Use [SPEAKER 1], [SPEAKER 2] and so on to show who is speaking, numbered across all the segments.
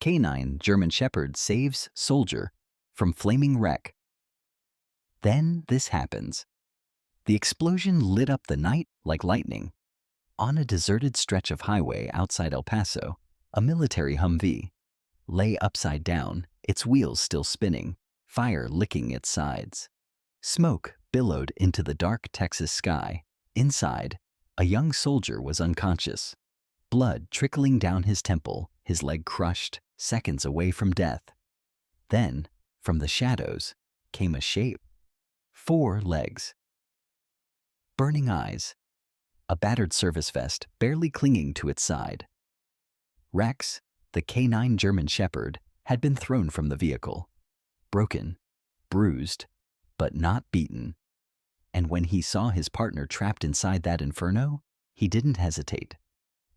[SPEAKER 1] Canine German Shepherd saves soldier from flaming wreck. Then this happens. The explosion lit up the night like lightning. On a deserted stretch of highway outside El Paso, a military Humvee lay upside down, its wheels still spinning, fire licking its sides. Smoke billowed into the dark Texas sky. Inside, a young soldier was unconscious, blood trickling down his temple, his leg crushed, seconds away from death. Then, from the shadows, came a shape. 4 legs. Burning eyes. A battered service vest barely clinging to its side. Rex, the canine German Shepherd, had been thrown from the vehicle. Broken, bruised, but not beaten. And when he saw his partner trapped inside that inferno, he didn't hesitate.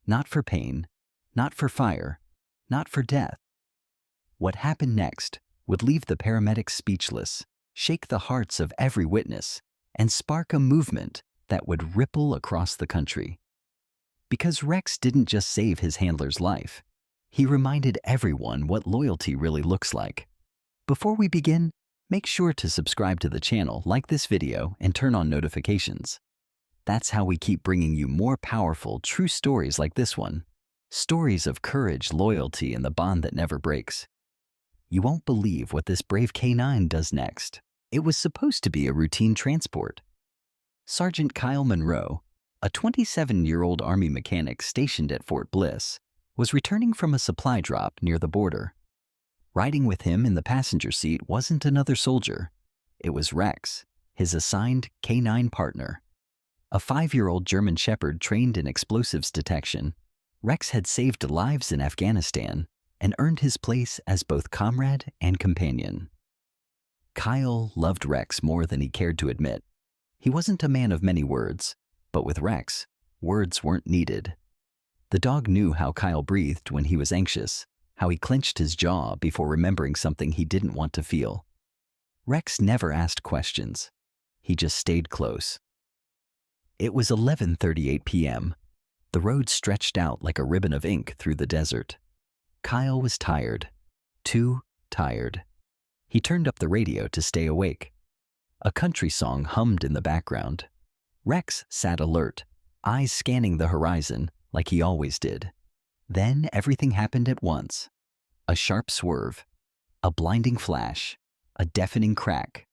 [SPEAKER 1] Not for pain, not for fire, not for death. What happened next would leave the paramedics speechless, shake the hearts of every witness, and spark a movement that would ripple across the country. Because Rex didn't just save his handler's life, he reminded everyone what loyalty really looks like. Before we begin, make sure to subscribe to the channel, like this video, and turn on notifications. That's how we keep bringing you more powerful, true stories like this one. Stories of courage, loyalty, and the bond that never breaks. You won't believe what this brave canine does next. It was supposed to be a routine transport. Sergeant Kyle Monroe, a 27-year-old Army mechanic stationed at Fort Bliss, was returning from a supply drop near the border. Riding with him in the passenger seat wasn't another soldier. It was Rex, his assigned canine partner. A 5-year-old German Shepherd trained in explosives detection, Rex had saved lives in Afghanistan and earned his place as both comrade and companion. Kyle loved Rex more than he cared to admit. He wasn't a man of many words, but with Rex, words weren't needed. The dog knew how Kyle breathed when he was anxious, how he clenched his jaw before remembering something he didn't want to feel. Rex never asked questions. He just stayed close. It was 11:38 p.m. The road stretched out like a ribbon of ink through the desert. Kyle was tired. Too tired. He turned up the radio to stay awake. A country song hummed in the background. Rex sat alert, eyes scanning the horizon like he always did. Then everything happened at once. A sharp swerve, a blinding flash, a deafening crack.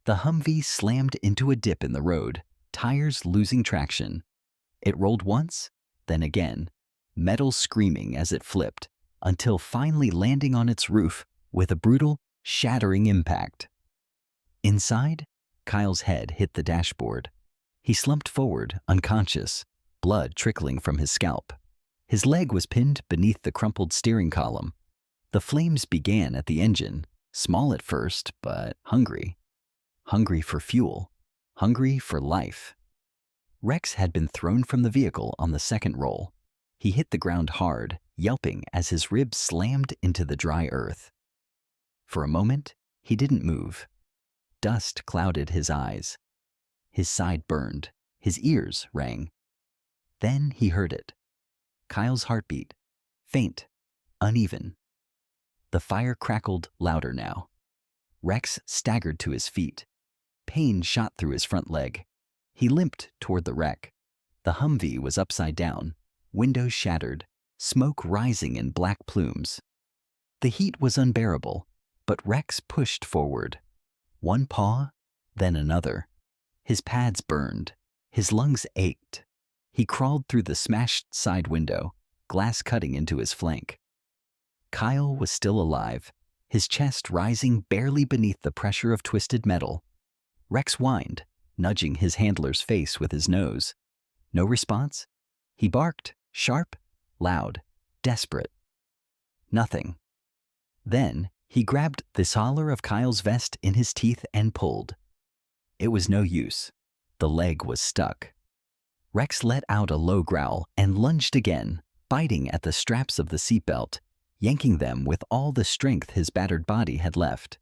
[SPEAKER 1] The Humvee slammed into a dip in the road, tires losing traction. It rolled once, then again, metal screaming as it flipped, until finally landing on its roof with a brutal, shattering impact. Inside, Kyle's head hit the dashboard. He slumped forward, unconscious, blood trickling from his scalp. His leg was pinned beneath the crumpled steering column. The flames began at the engine, small at first, but hungry. Hungry for fuel. Hungry for life. Rex had been thrown from the vehicle on the second roll. He hit the ground hard, yelping as his ribs slammed into the dry earth. For a moment, he didn't move. Dust clouded his eyes. His side burned. His ears rang. Then he heard it. Kyle's heartbeat. Faint. Uneven. The fire crackled louder now. Rex staggered to his feet. Pain shot through his front leg. He limped toward the wreck. The Humvee was upside down, windows shattered, smoke rising in black plumes. The heat was unbearable, but Rex pushed forward. One paw, then another. His pads burned. His lungs ached. He crawled through the smashed side window, glass cutting into his flank. Kyle was still alive, his chest rising barely beneath the pressure of twisted metal. Rex whined, nudging his handler's face with his nose. No response. He barked, sharp, loud, desperate. Nothing. Then he grabbed the collar of Kyle's vest in his teeth and pulled. It was no use. The leg was stuck. Rex let out a low growl and lunged again, biting at the straps of the seatbelt, yanking them with all the strength his battered body had left.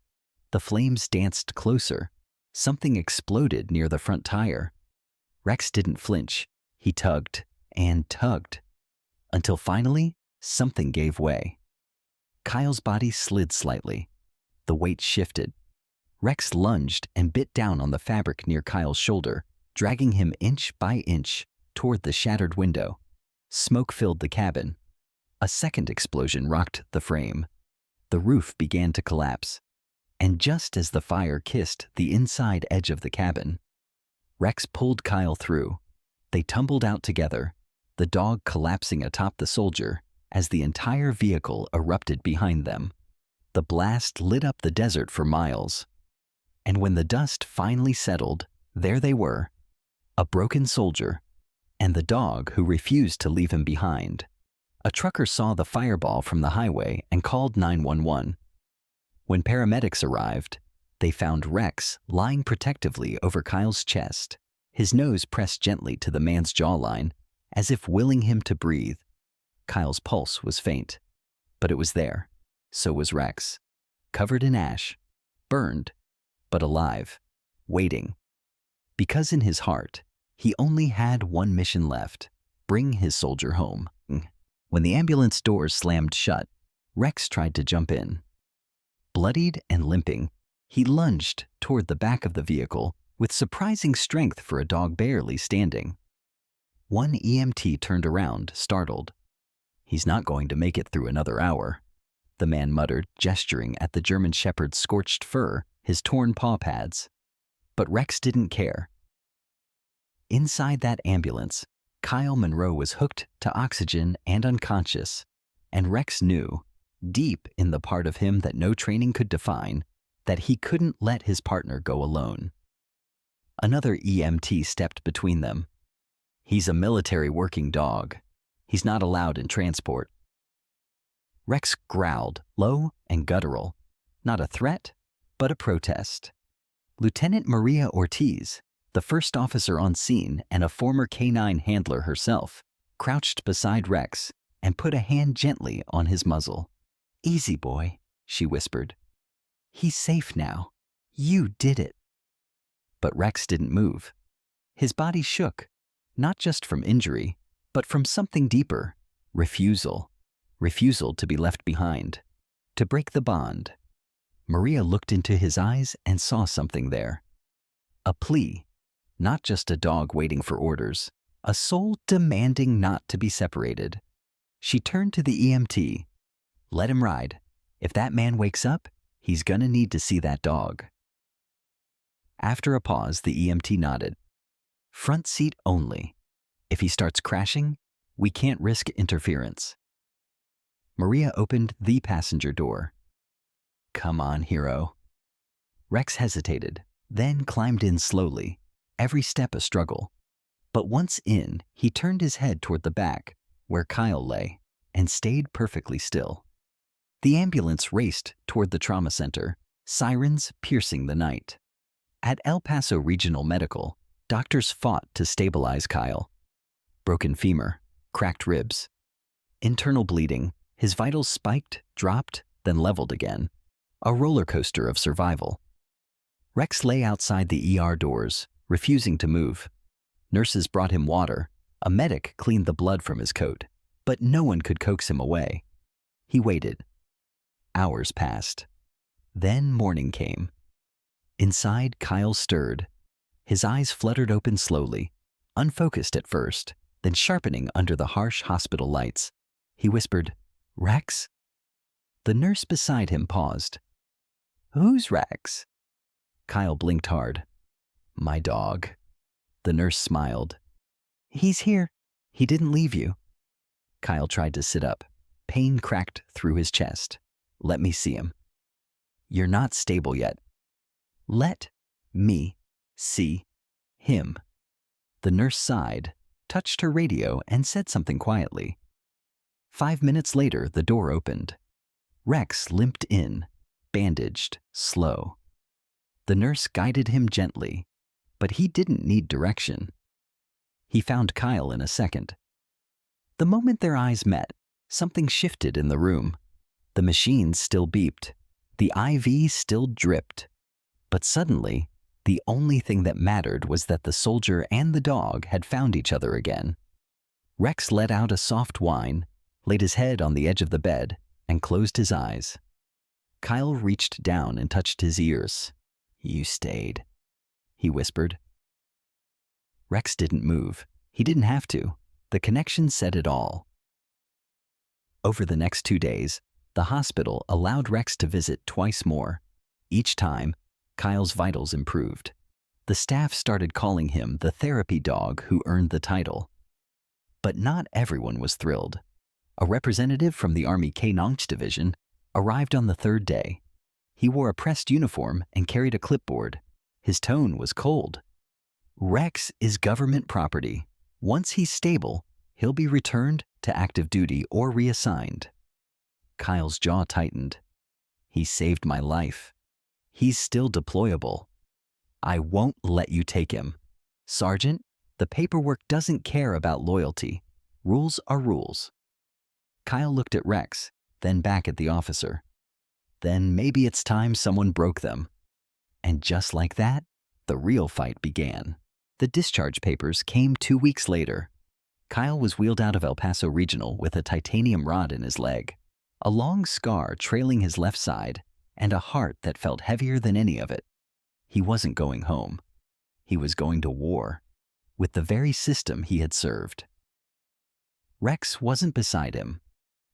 [SPEAKER 1] The flames danced closer. Something exploded near the front tire. Rex didn't flinch. He tugged and tugged, until finally something gave way. Kyle's body slid slightly. The weight shifted. Rex lunged and bit down on the fabric near Kyle's shoulder, dragging him inch by inch toward the shattered window. Smoke filled the cabin. A second explosion rocked the frame. The roof began to collapse. And just as the fire kissed the inside edge of the cabin, Rex pulled Kyle through. They tumbled out together, the dog collapsing atop the soldier as the entire vehicle erupted behind them. The blast lit up the desert for miles. And when the dust finally settled, there they were, a broken soldier, and the dog who refused to leave him behind. A trucker saw the fireball from the highway and called 911. When paramedics arrived, they found Rex lying protectively over Kyle's chest, his nose pressed gently to the man's jawline, as if willing him to breathe. Kyle's pulse was faint, but it was there. So was Rex, covered in ash, burned, but alive, waiting. Because in his heart, he only had one mission left: bring his soldier home. When the ambulance doors slammed shut, Rex tried to jump in. Bloodied and limping, he lunged toward the back of the vehicle with surprising strength for a dog barely standing. One EMT turned around, startled. "He's not going to make it through another hour," the man muttered, gesturing at the German Shepherd's scorched fur, his torn paw pads. But Rex didn't care. Inside that ambulance, Kyle Monroe was hooked to oxygen and unconscious, and Rex knew, deep in the part of him that no training could define, that he couldn't let his partner go alone. Another EMT stepped between them. "He's a military working dog. He's not allowed in transport." Rex growled, low and guttural, not a threat, but a protest. Lieutenant Maria Ortiz, the first officer on scene and a former canine handler herself, crouched beside Rex and put a hand gently on his muzzle. "Easy, boy," she whispered. "He's safe now. You did it." But Rex didn't move. His body shook, not just from injury, but from something deeper: refusal. Refusal to be left behind, to break the bond. Maria looked into his eyes and saw something there. A plea, not just a dog waiting for orders, a soul demanding not to be separated. She turned to the EMT. "Let him ride. If that man wakes up, he's gonna need to see that dog." After a pause, the EMT nodded. "Front seat only. If he starts crashing, we can't risk interference." Maria opened the passenger door. "Come on, hero." Rex hesitated, then climbed in slowly, every step a struggle. But once in, he turned his head toward the back, where Kyle lay, and stayed perfectly still. The ambulance raced toward the trauma center, sirens piercing the night. At El Paso Regional Medical, doctors fought to stabilize Kyle. Broken femur, cracked ribs, internal bleeding, his vitals spiked, dropped, then leveled again. A roller coaster of survival. Rex lay outside the ER doors, refusing to move. Nurses brought him water. A medic cleaned the blood from his coat, but no one could coax him away. He waited. Hours passed. Then morning came. Inside, Kyle stirred. His eyes fluttered open slowly, unfocused at first, then sharpening under the harsh hospital lights. He whispered, "Rex?" The nurse beside him paused. "Who's Rex?" Kyle blinked hard. "My dog." The nurse smiled. "He's here. He didn't leave you." Kyle tried to sit up. Pain cracked through his chest. "Let me see him." "You're not stable yet." "Let me see him." The nurse sighed, touched her radio, and said something quietly. 5 minutes later, the door opened. Rex limped in, bandaged, slow. The nurse guided him gently, but he didn't need direction. He found Kyle in a second. The moment their eyes met, something shifted in the room. The machines still beeped. The IV still dripped. But suddenly, the only thing that mattered was that the soldier and the dog had found each other again. Rex let out a soft whine, laid his head on the edge of the bed, and closed his eyes. Kyle reached down and touched his ears. "You stayed," he whispered. Rex didn't move. He didn't have to. The connection said it all. Over the next 2 days, the hospital allowed Rex to visit twice more. Each time, Kyle's vitals improved. The staff started calling him the therapy dog who earned the title. But not everyone was thrilled. A representative from the Army K-9 division arrived on the 3rd day. He wore a pressed uniform and carried a clipboard. His tone was cold. "Rex is government property. Once he's stable, he'll be returned to active duty or reassigned." Kyle's jaw tightened. "He saved my life. He's still deployable. I won't let you take him. Sergeant, the paperwork doesn't care about loyalty. Rules are rules." Kyle looked at Rex, then back at the officer. Then maybe it's time someone broke them. And just like that, the real fight began. The discharge papers came 2 weeks later. Kyle was wheeled out of El Paso Regional with a titanium rod in his leg, a long scar trailing his left side, and a heart that felt heavier than any of it. He wasn't going home. He was going to war, with the very system he had served. Rex wasn't beside him.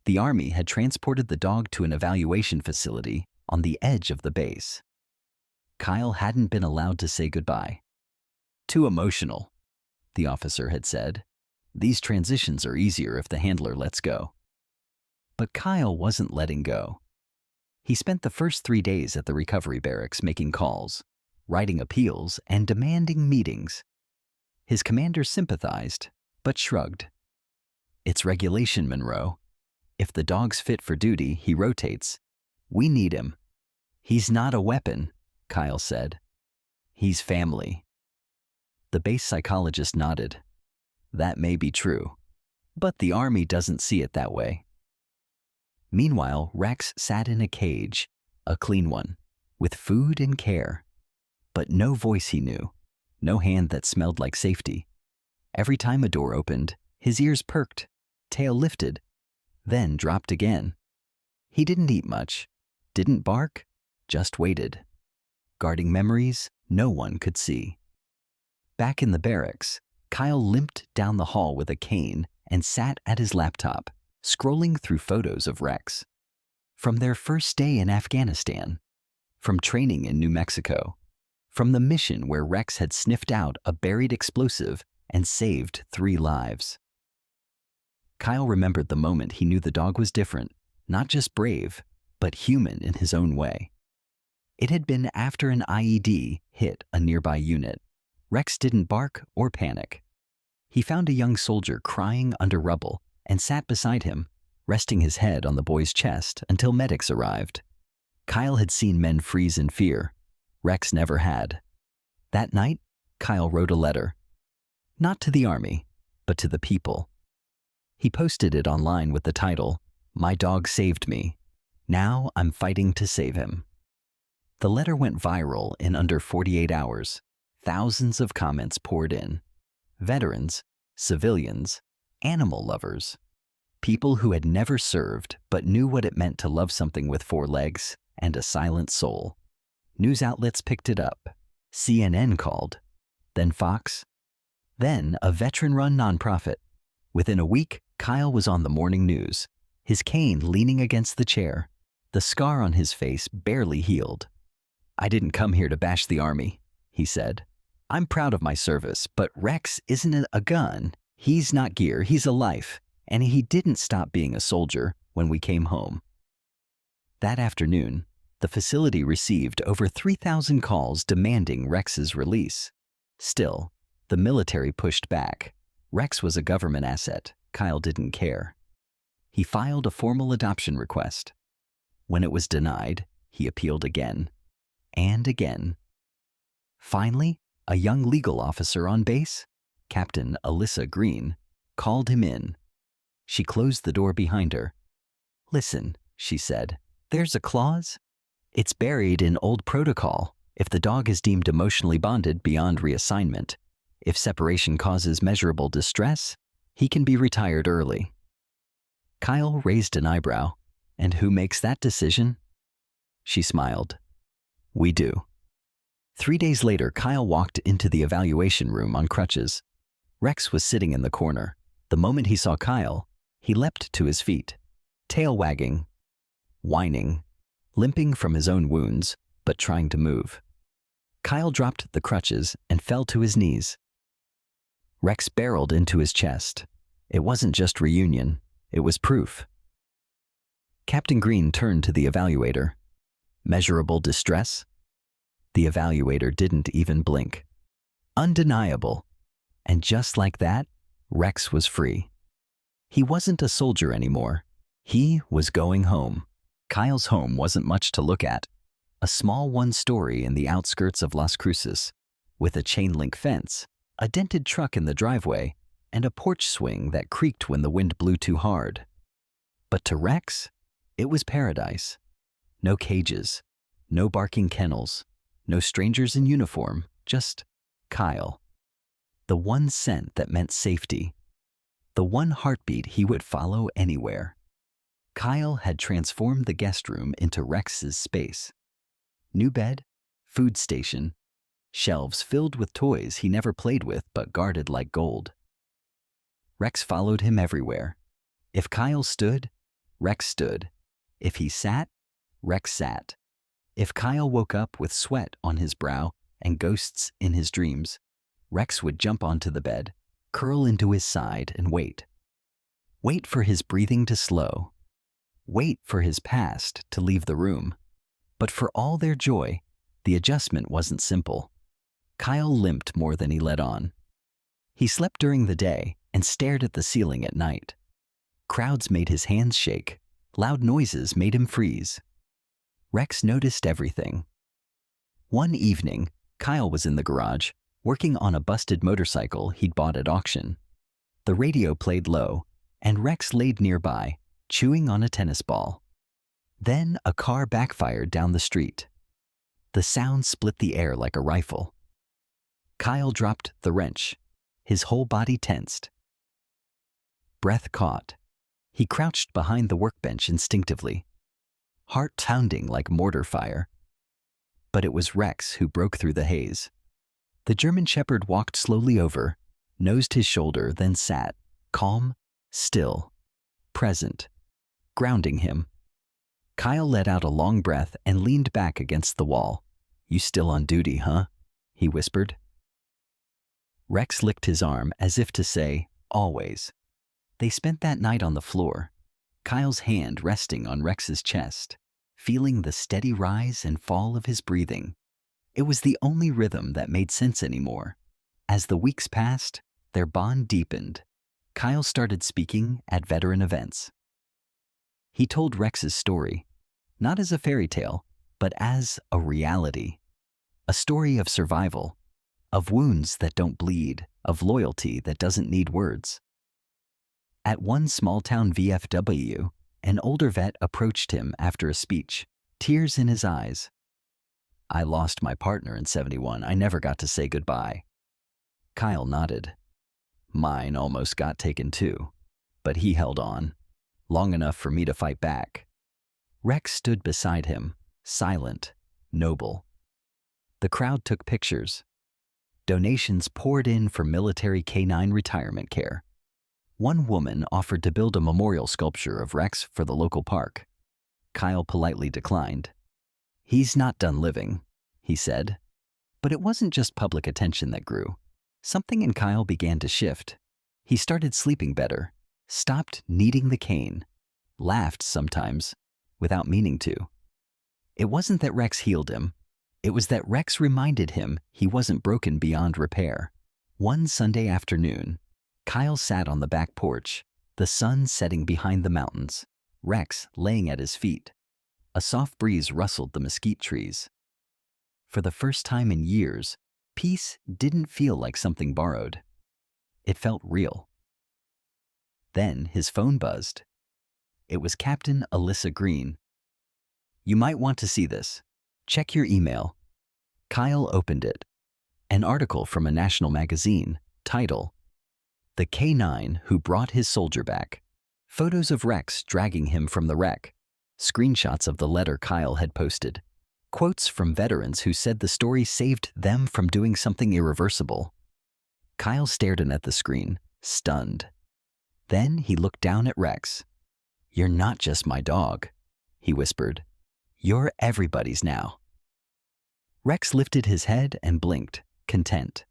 [SPEAKER 1] The Army had transported the dog to an evaluation facility on the edge of the base. Kyle hadn't been allowed to say goodbye. "Too emotional," the officer had said. "These transitions are easier if the handler lets go." But Kyle wasn't letting go. He spent the first 3 days at the recovery barracks making calls, writing appeals, and demanding meetings. His commander sympathized, but shrugged. "It's regulation, Monroe. If the dog's fit for duty, he rotates. We need him." "He's not a weapon," Kyle said. "He's family." The base psychologist nodded. "That may be true, but the Army doesn't see it that way." Meanwhile, Rex sat in a cage, a clean one, with food and care. But no voice he knew, no hand that smelled like safety. Every time a door opened, his ears perked, tail lifted, then dropped again. He didn't eat much, didn't bark, just waited, guarding memories no one could see. Back in the barracks, Kyle limped down the hall with a cane and sat at his laptop, scrolling through photos of Rex. From their first day in Afghanistan, from training in New Mexico, from the mission where Rex had sniffed out a buried explosive and saved 3 lives. Kyle remembered the moment he knew the dog was different, not just brave, but human in his own way. It had been after an IED hit a nearby unit. Rex didn't bark or panic. He found a young soldier crying under rubble and sat beside him, resting his head on the boy's chest until medics arrived. Kyle had seen men freeze in fear. Rex never had. That night, Kyle wrote a letter. Not to the Army, but to the people. He posted it online with the title, "My dog saved me. Now I'm fighting to save him." The letter went viral in under 48 hours. Thousands of comments poured in. Veterans, civilians, animal lovers. People who had never served but knew what it meant to love something with 4 legs and a silent soul. News outlets picked it up. CNN called. Then Fox. Then a veteran-run nonprofit. Within a week, Kyle was on the morning news, his cane leaning against the chair, the scar on his face barely healed. "I didn't come here to bash the Army," he said. "I'm proud of my service, but Rex isn't a gun. He's not gear, he's a life, and he didn't stop being a soldier when we came home." That afternoon, the facility received over 3,000 calls demanding Rex's release. Still, the military pushed back. Rex was a government asset. Kyle didn't care. He filed a formal adoption request. When it was denied, he appealed again and again. Finally, a young legal officer on base, Captain Alyssa Green, called him in. She closed the door behind her. "Listen," she said, "there's a clause. It's buried in old protocol. If the dog is deemed emotionally bonded beyond reassignment, if separation causes measurable distress, he can be retired early." Kyle raised an eyebrow, And who makes that decision? She smiled. We do. 3 days later, Kyle walked into the evaluation room on crutches. Rex was sitting in the corner. The moment he saw Kyle, he leapt to his feet, tail wagging, whining, limping from his own wounds, but trying to move. Kyle dropped the crutches and fell to his knees. Rex barreled into his chest. It wasn't just reunion, it was proof. Captain Green turned to the evaluator. Measurable distress? The evaluator didn't even blink. Undeniable. And just like that, Rex was free. He wasn't a soldier anymore. He was going home. Kyle's home wasn't much to look at. A small one-story in the outskirts of Las Cruces, with a chain-link fence, a dented truck in the driveway, and a porch swing that creaked when the wind blew too hard. But to Rex, it was paradise. No cages, no barking kennels, no strangers in uniform, just Kyle. The one scent that meant safety. The one heartbeat he would follow anywhere. Kyle had transformed the guest room into Rex's space. New bed, food station, shelves filled with toys he never played with but guarded like gold. Rex followed him everywhere. If Kyle stood, Rex stood. If he sat, Rex sat. If Kyle woke up with sweat on his brow and ghosts in his dreams, Rex would jump onto the bed, curl into his side and wait. Wait for his breathing to slow. Wait for his past to leave the room. But for all their joy, the adjustment wasn't simple. Kyle limped more than he let on. He slept during the day and stared at the ceiling at night. Crowds made his hands shake. Loud noises made him freeze. Rex noticed everything. One evening, Kyle was in the garage, working on a busted motorcycle he'd bought at auction. The radio played low, and Rex laid nearby, chewing on a tennis ball. Then a car backfired down the street. The sound split the air like a rifle. Kyle dropped the wrench, his whole body tensed. Breath caught. He crouched behind the workbench instinctively, heart pounding like mortar fire. But it was Rex who broke through the haze. The German Shepherd walked slowly over, nosed his shoulder, then sat, calm, still, present, grounding him. Kyle let out a long breath and leaned back against the wall. You still on duty, huh? He whispered. Rex licked his arm as if to say, always. They spent that night on the floor, Kyle's hand resting on Rex's chest, feeling the steady rise and fall of his breathing. It was the only rhythm that made sense anymore. As the weeks passed, their bond deepened. Kyle started speaking at veteran events. He told Rex's story, not as a fairy tale, but as a reality. A story of survival, of wounds that don't bleed, of loyalty that doesn't need words. At one small-town VFW, an older vet approached him after a speech, tears in his eyes. I lost my partner in '71. I never got to say goodbye. Kyle nodded. Mine almost got taken too, but he held on, long enough for me to fight back. Rex stood beside him, silent, noble. The crowd took pictures. Donations poured in for military K-9 retirement care. One woman offered to build a memorial sculpture of Rex for the local park. Kyle politely declined. He's not done living, he said. But it wasn't just public attention that grew. Something in Kyle began to shift. He started sleeping better, stopped needing the cane, laughed sometimes, without meaning to. It wasn't that Rex healed him. It was that Rex reminded him he wasn't broken beyond repair. One Sunday afternoon, Kyle sat on the back porch, the sun setting behind the mountains, Rex laying at his feet. A soft breeze rustled the mesquite trees. For the first time in years, peace didn't feel like something borrowed. It felt real. Then his phone buzzed. It was Captain Alyssa Green. You might want to see this. Check your email. Kyle opened it. An article from a national magazine, title, The K-9 Who Brought His Soldier Back. Photos of Rex dragging him from the wreck. screenshots of the letter Kyle had posted, quotes from veterans who said the story saved them from doing something irreversible. Kyle stared in at the screen, stunned. Then he looked down at Rex. "You're not just my dog," he whispered. "You're everybody's now." Rex lifted his head and blinked, content.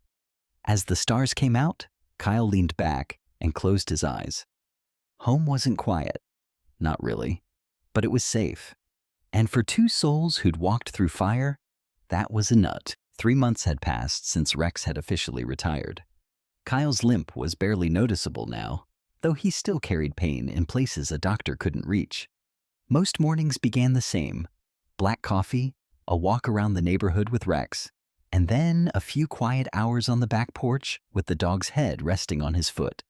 [SPEAKER 1] As the stars came out, Kyle leaned back and closed his eyes. Home wasn't quiet. Not really. But it was safe. And for two souls who'd walked through fire, that was a nut. 3 months had passed since Rex had officially retired. Kyle's limp was barely noticeable now, though he still carried pain in places a doctor couldn't reach. Most mornings began the same: black coffee, a walk around the neighborhood with Rex, and then a few quiet hours on the back porch with the dog's head resting on his foot.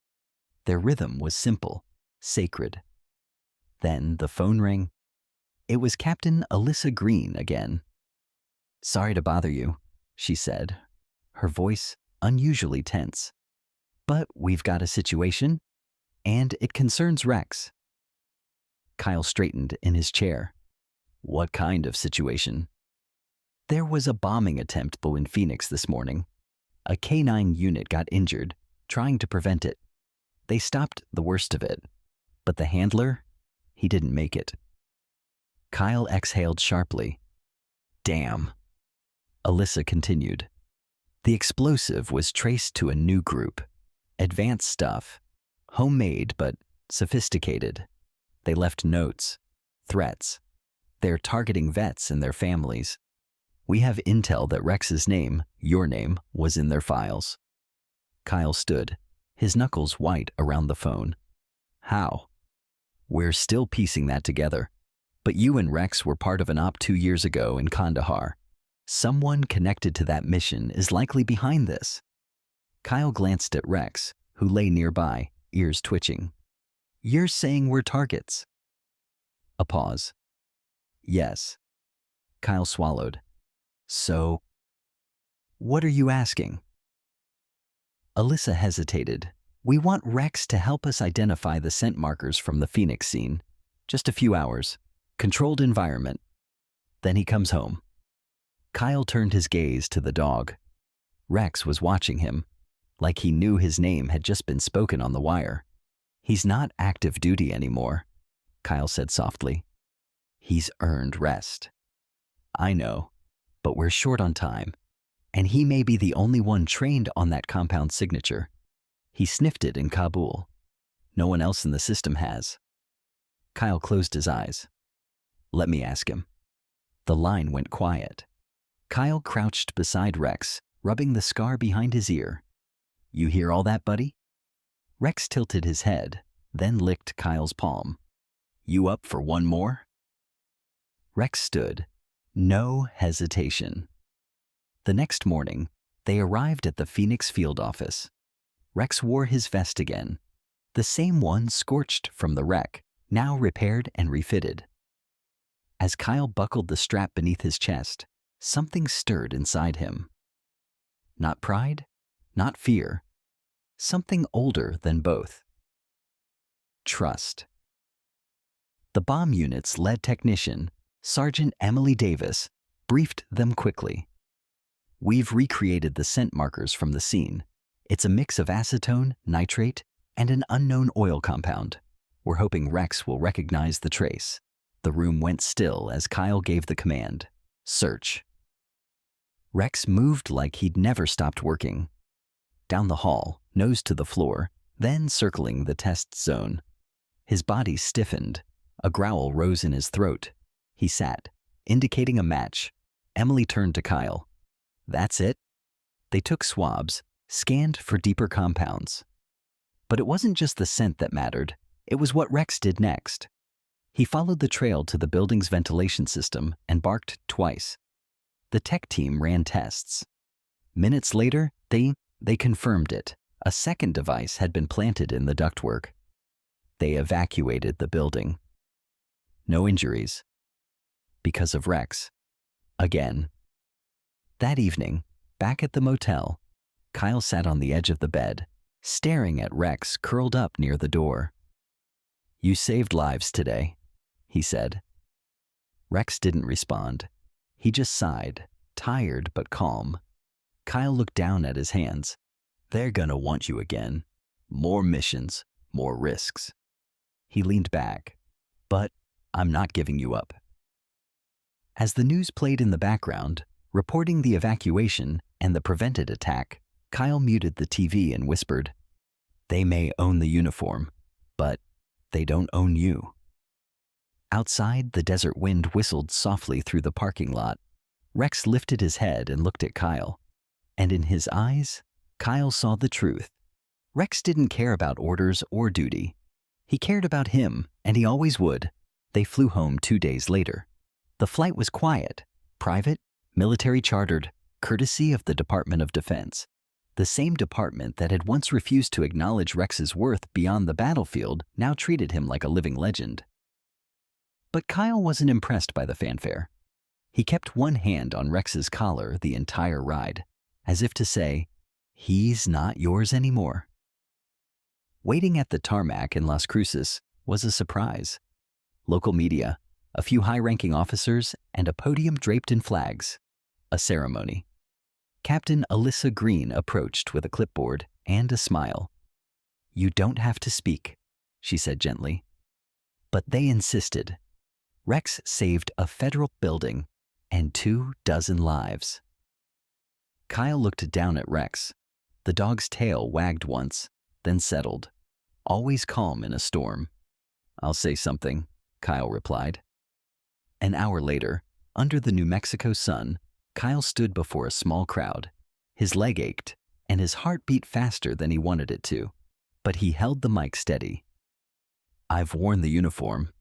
[SPEAKER 1] Their rhythm was simple, sacred. Then the phone rang. It was Captain Alyssa Green again. "Sorry to bother you," she said, her voice unusually tense. "But we've got a situation, and it concerns Rex." Kyle straightened in his chair. "What kind of situation?" "There was a bombing attempt in Phoenix this morning. A K-9 unit got injured, trying to prevent it. They stopped the worst of it. But the handler, he didn't make it." Kyle exhaled sharply. "Damn." Alyssa continued. "The explosive was traced to a new group. Advanced stuff. Homemade, but sophisticated. They left notes, threats. They're targeting vets and their families. We have intel that Rex's name, your name, was in their files." Kyle stood, his knuckles white around the phone. "How?" "We're still piecing that together. But you and Rex were part of an op 2 years ago in Kandahar. Someone connected to that mission is likely behind this." Kyle glanced at Rex, who lay nearby, ears twitching. "You're saying we're targets?" A pause. "Yes." Kyle swallowed. "So, what are you asking?" Alyssa hesitated. "We want Rex to help us identify the scent markers from the Phoenix scene. Just a few hours. Controlled environment. Then he comes home." Kyle turned his gaze to the dog. Rex was watching him, like he knew his name had just been spoken on the wire. "He's not active duty anymore," Kyle said softly. "He's earned rest." "I know, but we're short on time, and he may be the only one trained on that compound signature. He sniffed it in Kabul. No one else in the system has." Kyle closed his eyes. "Let me ask him." The line went quiet. Kyle crouched beside Rex, rubbing the scar behind his ear. "You hear all that, buddy?" Rex tilted his head, then licked Kyle's palm. "You up for one more?" Rex stood. No hesitation. The next morning, they arrived at the Phoenix field office. Rex wore his vest again, the same one scorched from the wreck, now repaired and refitted. As Kyle buckled the strap beneath his chest, something stirred inside him. Not pride, not fear. Something older than both. Trust. The bomb unit's lead technician, Sergeant Emily Davis, briefed them quickly. "We've recreated the scent markers from the scene. It's a mix of acetone, nitrate, and an unknown oil compound. We're hoping Rex will recognize the trace." The room went still as Kyle gave the command, "Search." Rex moved like he'd never stopped working. Down the hall, nose to the floor, then circling the test zone. His body stiffened. A growl rose in his throat. He sat, indicating a match. Emily turned to Kyle. "That's it?" They took swabs, scanned for deeper compounds. But it wasn't just the scent that mattered. It was what Rex did next. He followed the trail to the building's ventilation system and barked twice. The tech team ran tests. Minutes later, they confirmed it. A second device had been planted in the ductwork. They evacuated the building. No injuries. Because of Rex. Again. That evening, back at the motel, Kyle sat on the edge of the bed, staring at Rex curled up near the door. "You saved lives today," he said. Rex didn't respond. He just sighed, tired but calm. Kyle looked down at his hands. They're gonna want you again. More missions, more risks. He leaned back. But I'm not giving you up. As the news played in the background, reporting the evacuation and the prevented attack, Kyle muted the TV and whispered, "They may own the uniform, but they don't own you." Outside, the desert wind whistled softly through the parking lot. Rex lifted his head and looked at Kyle. And in his eyes, Kyle saw the truth. Rex didn't care about orders or duty. He cared about him, and he always would. They flew home 2 days later. The flight was quiet, private, military chartered, courtesy of the Department of Defense. The same department that had once refused to acknowledge Rex's worth beyond the battlefield now treated him like a living legend. But Kyle wasn't impressed by the fanfare. He kept one hand on Rex's collar the entire ride, as if to say, "He's not yours anymore." Waiting at the tarmac in Las Cruces was a surprise. Local media, a few high-ranking officers, and a podium draped in flags. A ceremony. Captain Alyssa Green approached with a clipboard and a smile. "You don't have to speak," she said gently. But they insisted. Rex saved a federal building and 24 lives. Kyle looked down at Rex. The dog's tail wagged once, then settled, always calm in a storm. "I'll say something," Kyle replied. An hour later, under the New Mexico sun, Kyle stood before a small crowd. His leg ached, and his heart beat faster than he wanted it to, but he held the mic steady. "I've worn the uniform,"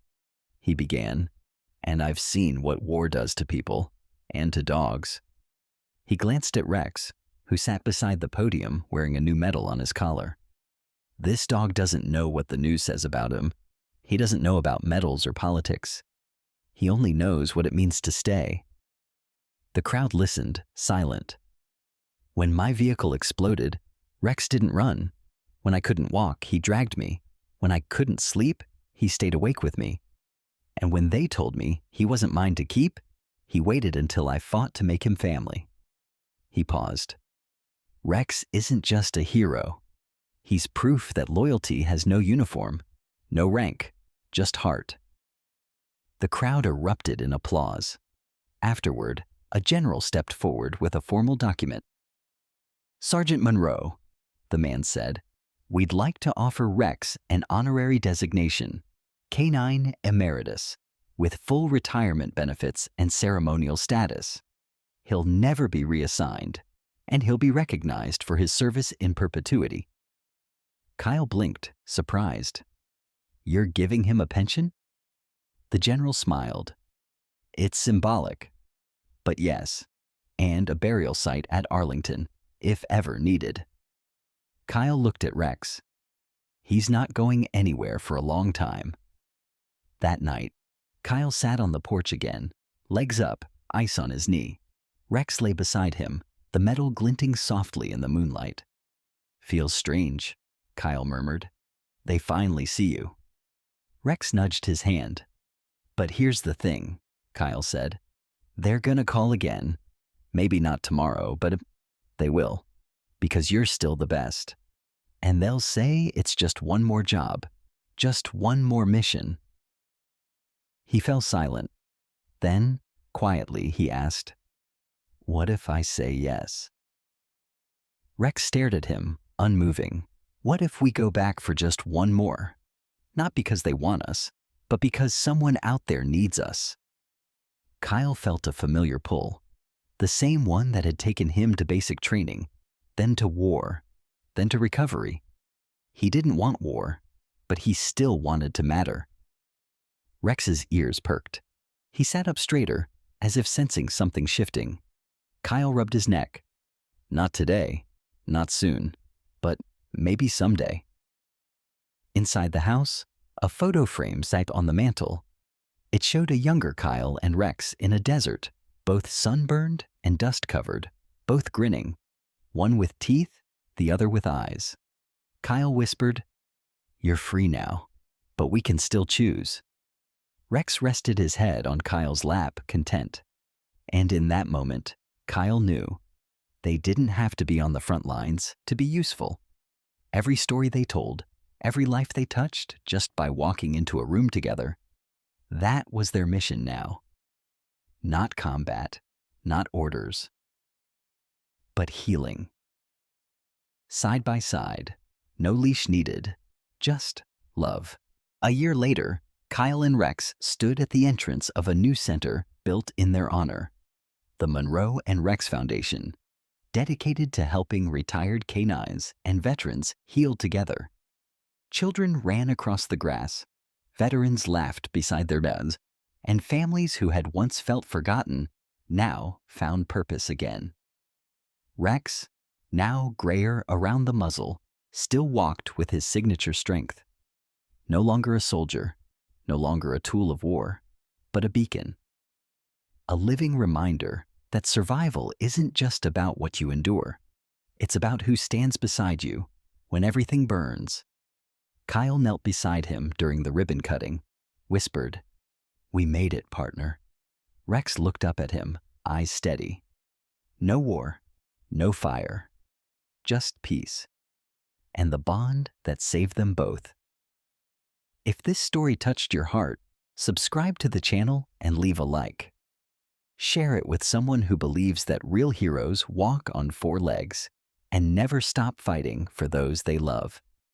[SPEAKER 1] he began, "and I've seen what war does to people, and to dogs." He glanced at Rex, who sat beside the podium wearing a new medal on his collar. "This dog doesn't know what the news says about him. He doesn't know about medals or politics. He only knows what it means to stay." The crowd listened, silent. "When my vehicle exploded, Rex didn't run. When I couldn't walk, he dragged me. When I couldn't sleep, he stayed awake with me. And when they told me he wasn't mine to keep, he waited until I fought to make him family." He paused. Rex isn't just a hero. He's proof that loyalty has no uniform, no rank, just heart. The crowd erupted in applause. Afterward, a general stepped forward with a formal document. "Sergeant Monroe," the man said, "we'd like to offer Rex an honorary designation, Canine Emeritus, with full retirement benefits and ceremonial status. He'll never be reassigned, and he'll be recognized for his service in perpetuity." Kyle blinked, surprised. "You're giving him a pension?" The general smiled. "It's symbolic. But yes, and a burial site at Arlington, if ever needed." Kyle looked at Rex. He's not going anywhere for a long time. That night, Kyle sat on the porch again, legs up, ice on his knee. Rex lay beside him, the metal glinting softly in the moonlight. "Feels strange," Kyle murmured. "They finally see you." Rex nudged his hand. "But here's the thing," Kyle said. "They're gonna call again. Maybe not tomorrow, but they will. Because you're still the best. And they'll say it's just one more job. Just one more mission." He fell silent. Then, quietly, he asked, "What if I say yes?" Rex stared at him, unmoving. "What if we go back for just one more? Not because they want us, but because someone out there needs us." Kyle felt a familiar pull, the same one that had taken him to basic training, then to war, then to recovery. He didn't want war, but he still wanted to matter. Rex's ears perked. He sat up straighter, as if sensing something shifting. Kyle rubbed his neck. "Not today, not soon, but maybe someday." Inside the house, a photo frame sat on the mantel. It showed a younger Kyle and Rex in a desert, both sunburned and dust-covered, both grinning, one with teeth, the other with eyes. Kyle whispered, "You're free now, but we can still choose." Rex rested his head on Kyle's lap, content. And in that moment, Kyle knew they didn't have to be on the front lines to be useful. Every story they told, every life they touched just by walking into a room together, that was their mission now. Not combat, not orders, but healing. Side by side, no leash needed, just love. A year later, Kyle and Rex stood at the entrance of a new center built in their honor, the Monroe and Rex Foundation, dedicated to helping retired canines and veterans heal together. Children ran across the grass, veterans laughed beside their beds, and families who had once felt forgotten now found purpose again. Rex, now grayer around the muzzle, still walked with his signature strength. No longer a soldier, no longer a tool of war, but a beacon. A living reminder that survival isn't just about what you endure. It's about who stands beside you when everything burns. Kyle knelt beside him during the ribbon cutting, whispered, "We made it, partner." Rex looked up at him, eyes steady. No war, no fire, just peace, and the bond that saved them both. If this story touched your heart, subscribe to the channel and leave a like. Share it with someone who believes that real heroes walk on four legs and never stop fighting for those they love.